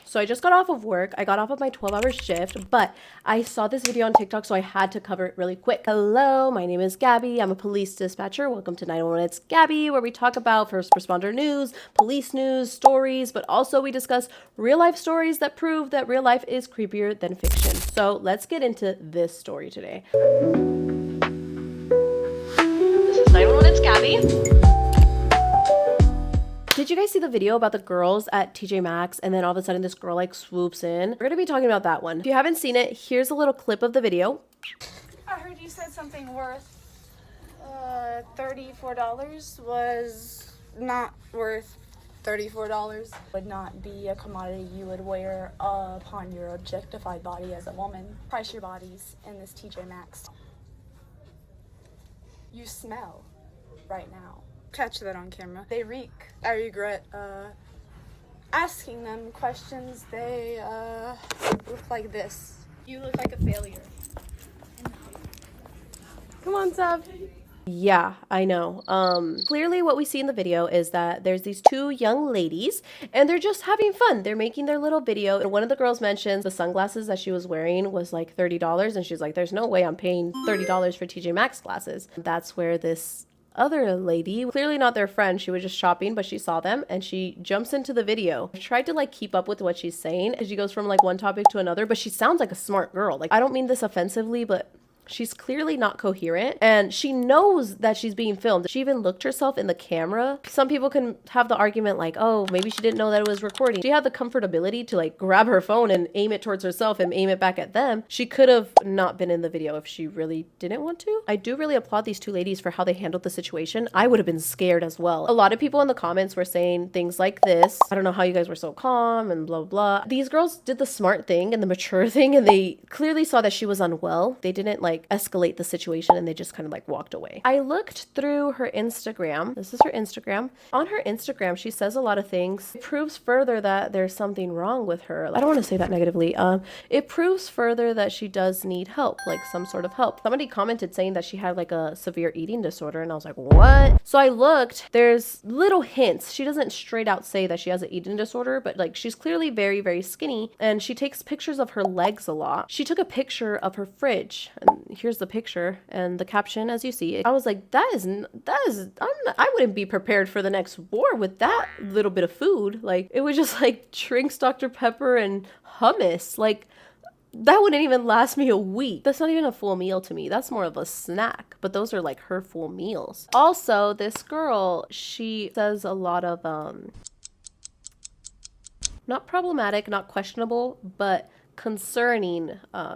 So I just got off of work. I got off of my 12-hour shift, but I saw this video on TikTok, so I had to cover it really quick. Hello, my name is Gabby. I'm a police dispatcher. Welcome to 911. It's Gabby, where we talk about first responder news, police news, stories, but also we discuss real life stories that prove that real life is creepier than fiction. So let's get into this story today. This is 911. It's Gabby. Did you guys see the video about the girls at TJ Maxx and then all of a sudden this girl like swoops in? We're gonna be talking about that one. If you haven't seen it, here's a little clip of the video. I heard you said something worth $34 was not worth $34. Would not be a commodity you would wear upon your objectified body as a woman. Price your bodies in this TJ Maxx. You smell right now. Catch that on camera. They reek. I regret asking them questions. They look like this. You look like a failure. Come on, Seb. Yeah, I know. Clearly what we see in the video is that there's these two young ladies and they're just having fun. They're making their little video. And one of the girls mentions the sunglasses that she was wearing was like $30. And she's like, there's no way I'm paying $30 for TJ Maxx glasses. That's where this other lady, clearly not their friend, she was just shopping, but she saw them and she jumps into the video. I tried to like keep up with what she's saying as she goes from like one topic to another, but she sounds like a smart girl. Like, I don't mean this offensively, but she's clearly not coherent and she knows that she's being filmed. She even looked herself in the camera. Some people can have the argument like, oh, maybe she didn't know that it was recording. She had the comfortability to like grab her phone and aim it towards herself and aim it back at them. She could have not been in the video if she really didn't want to. I do really applaud these two ladies for how they handled the situation. I would have been scared as well. A lot of people in the comments were saying things like this. I don't know how you guys were so calm and blah, blah. These girls did the smart thing and the mature thing and they clearly saw that she was unwell. They didn't like escalate the situation and they just kind of like walked away. I looked through her Instagram. This is her Instagram. On her Instagram, she says a lot of things. It proves further that there's something wrong with her. I don't want to say that negatively. It proves further that she does need help, like some sort of help. Somebody commented saying that she had like a severe eating disorder and I was like, what? So I looked, there's little hints. She doesn't straight out say that she has an eating disorder, but like she's clearly very, very skinny and she takes pictures of her legs a lot. She took a picture of her fridge and here's the picture and the caption as you see. I was like, I wouldn't be prepared for the next war with that little bit of food. Like it was just like drinks Dr. Pepper and hummus. Like that wouldn't even last me a week. That's not even a full meal to me. That's more of a snack, but those are like her full meals. Also, this girl, she says a lot of not problematic, not questionable, but concerning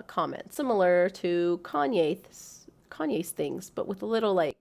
comments, similar to Kanye's things, but with a little like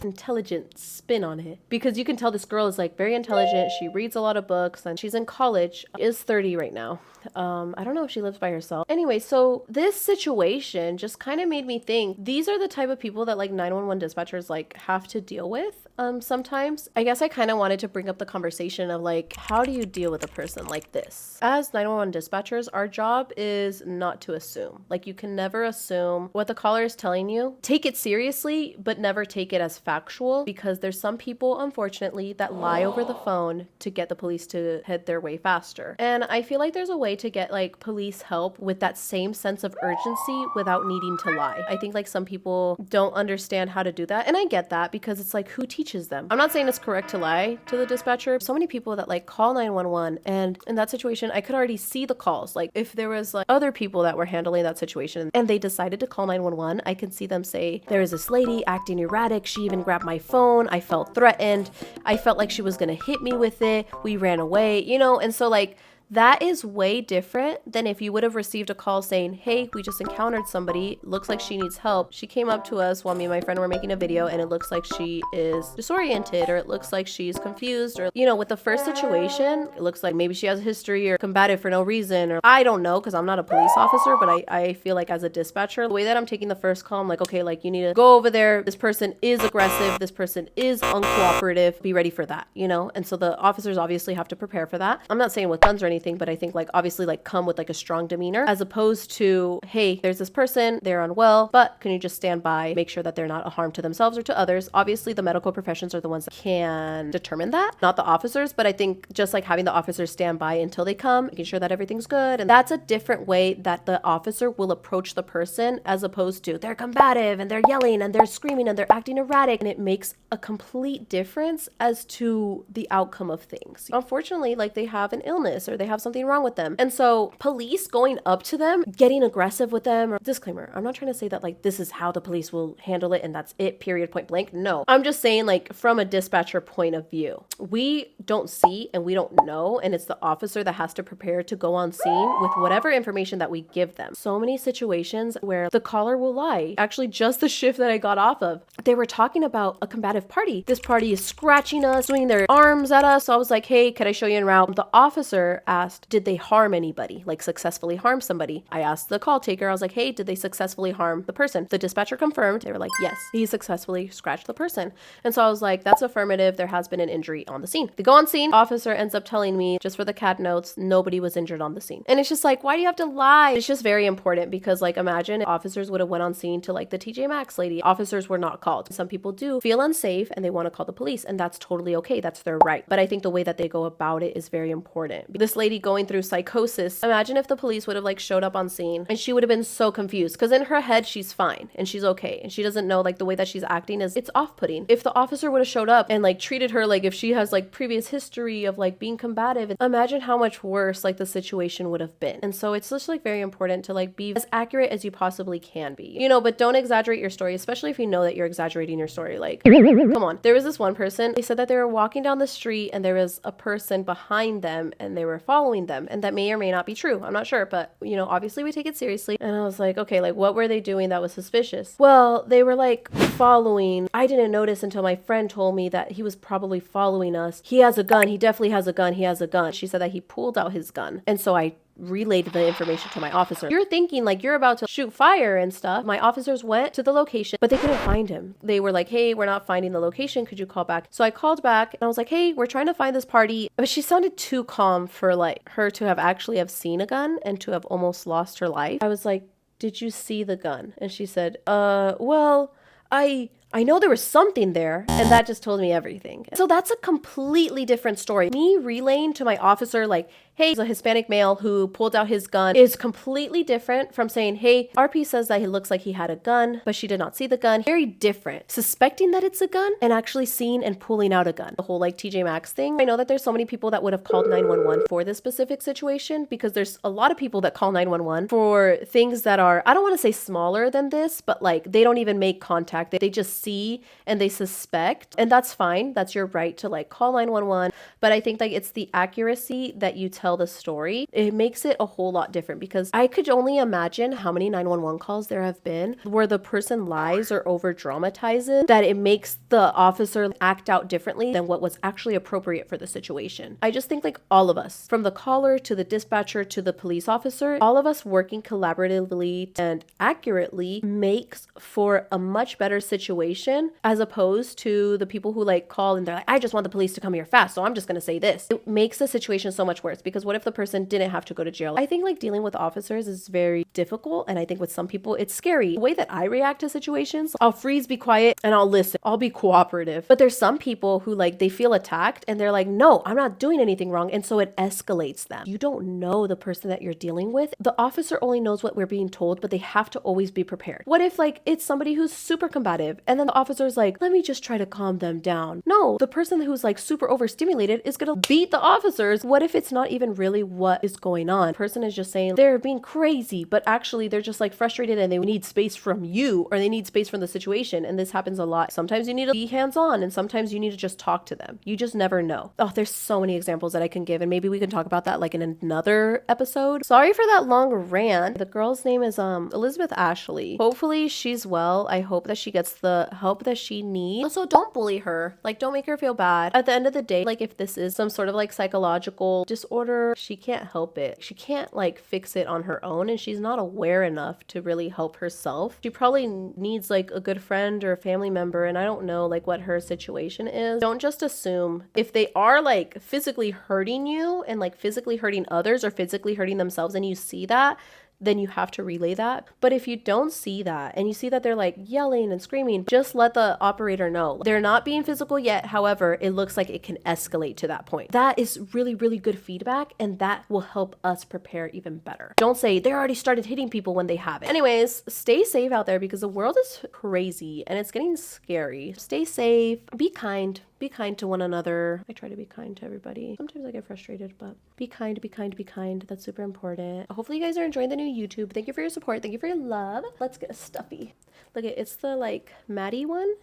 intelligent spin on it, because you can tell this girl is like very intelligent. She reads a lot of books and she's in college, is 30 right now. I don't know if she lives by herself. Anyway, so this situation just kind of made me think these are the type of people that like 911 dispatchers like have to deal with sometimes. I guess I kind of wanted to bring up the conversation of like, how do you deal with a person like this? As 911 dispatchers, our job is not to assume. Like you can never assume what the caller is telling you. Take it seriously, but never take it as factual, because there's some people, unfortunately, that lie over the phone to get the police to head their way faster. And I feel like there's a way to get like police help with that same sense of urgency without needing to lie. I think like some people don't understand how to do that. And I get that, because it's like, who teaches them? I'm not saying it's correct to lie to the dispatcher. So many people that like call 911, and in that situation, I could already see the calls. Like if there was like other people that were handling that situation and they decided to call 911, I could see them say, there is this lady acting erratic. She even grabbed my phone. I felt threatened. I felt like she was gonna hit me with it. We ran away, you know? And so like, that is way different than if you would have received a call saying, hey, we just encountered somebody, looks like she needs help. She came up to us while me and my friend were making a video and it looks like she is disoriented, or it looks like she's confused, or, you know, with the first situation, it looks like maybe she has a history or combative for no reason, or I don't know, because I'm not a police officer, but I feel like as a dispatcher, the way that I'm taking the first call, I'm like, okay, like you need to go over there. This person is aggressive. This person is uncooperative. Be ready for that, you know? And so the officers obviously have to prepare for that. I'm not saying with guns or anything, anything, but I think like obviously like come with like a strong demeanor, as opposed to, hey, there's this person, they're unwell, but can you just stand by, make sure that they're not a harm to themselves or to others. Obviously the medical professions are the ones that can determine that, not the officers, but I think just like having the officers stand by until they come, making sure that everything's good, and that's a different way that the officer will approach the person, as opposed to they're combative and they're yelling and they're screaming and they're acting erratic, and it makes a complete difference as to the outcome of things. Unfortunately, like they have an illness or they have something wrong with them, and so police going up to them, getting aggressive with them, or disclaimer, I'm not trying to say that like this is how the police will handle it and that's it, period, point blank. No, I'm just saying like from a dispatcher point of view, we don't see and we don't know, and it's the officer that has to prepare to go on scene with whatever information that we give them. So many situations where the caller will lie. Actually, just the shift that I got off of, they were talking about a combative party. This party is scratching us, swinging their arms at us. So I was like, hey, could I show you en route? The officer asked, did they harm anybody? Like successfully harm somebody? I asked the call taker, I was like, hey, did they successfully harm the person? The dispatcher confirmed. They were like, yes, he successfully scratched the person. And so I was like, that's affirmative. There has been an injury on the scene. They go on scene. Officer ends up telling me, just for the CAD notes, nobody was injured on the scene. And it's just like, why do you have to lie? It's just very important, because like imagine if officers would have went on scene to like the TJ Maxx lady. Officers were not called. Some people do feel unsafe and they want to call the police, and that's totally okay. That's their right. But I think the way that they go about it is very important. This lady going through psychosis, imagine if the police would have like showed up on scene and she would have been so confused, because in her head she's fine and she's okay and she doesn't know like the way that she's acting is, it's off-putting. If the officer would have showed up and like treated her like if she has like previous history of like being combative, imagine how much worse like the situation would have been. And so it's just like very important to like be as accurate as you possibly can be, you know, but don't exaggerate your story, especially if you know that you're exaggerating your story. Like, come on. There was this one person, they said that they were walking down the street and there was a person behind them and they were following them, and that may or may not be true. I'm not sure, but you know, obviously we take it seriously. And I was like, okay, like what were they doing that was suspicious? Well, they were like following. I didn't notice until my friend told me that he was probably following us. He has a gun. He definitely has a gun. He has a gun. She said that he pulled out his gun. And so I relayed the information to my officer. You're thinking like you're about to shoot fire and stuff. My officers went to the location, but they couldn't find him. They were like, hey, we're not finding the location. Could you call back? So I called back and I was like, hey, we're trying to find this party. But she sounded too calm for like her to have actually have seen a gun and to have almost lost her life. I was like, did you see the gun? And she said, well, I know there was something there, and that just told me everything. So that's a completely different story. Me relaying to my officer like, hey, he's a Hispanic male who pulled out his gun, is completely different from saying, hey, RP says that he looks like he had a gun, but she did not see the gun. Very different. Suspecting that it's a gun and actually seeing and pulling out a gun. The whole like TJ Maxx thing. I know that there's so many people that would have called 911 for this specific situation, because there's a lot of people that call 911 for things that are, I don't want to say smaller than this, but like they don't even make contact. They just see and they suspect, and that's fine. That's your right to like call 911. But I think like it's the accuracy that you tell the story. It makes it a whole lot different, because I could only imagine how many 911 calls there have been where the person lies or over dramatizes, that it makes the officer act out differently than what was actually appropriate for the situation. I just think like all of us, from the caller to the dispatcher to the police officer, all of us working collaboratively and accurately makes for a much better situation, as opposed to the people who like call and they're like, I just want the police to come here fast, so I'm just gonna say this. It makes the situation so much worse, because what if the person didn't have to go to jail? I think like dealing with officers is very difficult, and I think with some people it's scary. The way that I react to situations, I'll freeze, be quiet, and I'll listen. I'll be cooperative. But there's some people who like they feel attacked and they're like, no, I'm not doing anything wrong, and so it escalates them. You don't know the person that you're dealing with. The officer only knows what we're being told, but they have to always be prepared. What if like it's somebody who's super combative and then the officer's like, let me just try to calm them down? No, the person who's like super overstimulated is gonna beat the officers. What if it's not even really what is going on? The person is just saying they're being crazy, but actually they're just like frustrated and they need space from you, or they need space from the situation. And this happens a lot. Sometimes you need to be hands-on, and sometimes you need to just talk to them. You just never know. Oh, there's so many examples that I can give, and maybe we can talk about that like in another episode. Sorry for that long rant. The girl's name is Elizabeth Ashley. Hopefully she's well. I hope that she gets the the help that she needs. Also, don't bully her. Like, don't make her feel bad. At the end of the day, like, if this is some sort of like psychological disorder, she can't help it. She can't like fix it on her own, and she's not aware enough to really help herself. She probably needs like a good friend or a family member, and I don't know like what her situation is. Don't just assume. If they are like physically hurting you and like physically hurting others or physically hurting themselves and you see that, then you have to relay that. But if you don't see that and you see that they're like yelling and screaming, just let the operator know. They're not being physical yet. However, it looks like it can escalate to that point. That is really, really good feedback, and that will help us prepare even better. Don't say they already started hitting people when they haven't. Anyways, stay safe out there because the world is crazy and it's getting scary. Stay safe, be kind. Be kind to one another. I try to be kind to everybody. Sometimes I get frustrated, but be kind, be kind, be kind. That's super important. Hopefully you guys are enjoying the new YouTube. Thank you for your support. Thank you for your love. Let's get a stuffy. Look, it's the like Maddie one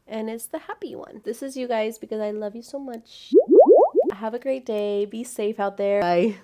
and it's the happy one. This is you guys because I love you so much. Have a great day. Be safe out there. Bye.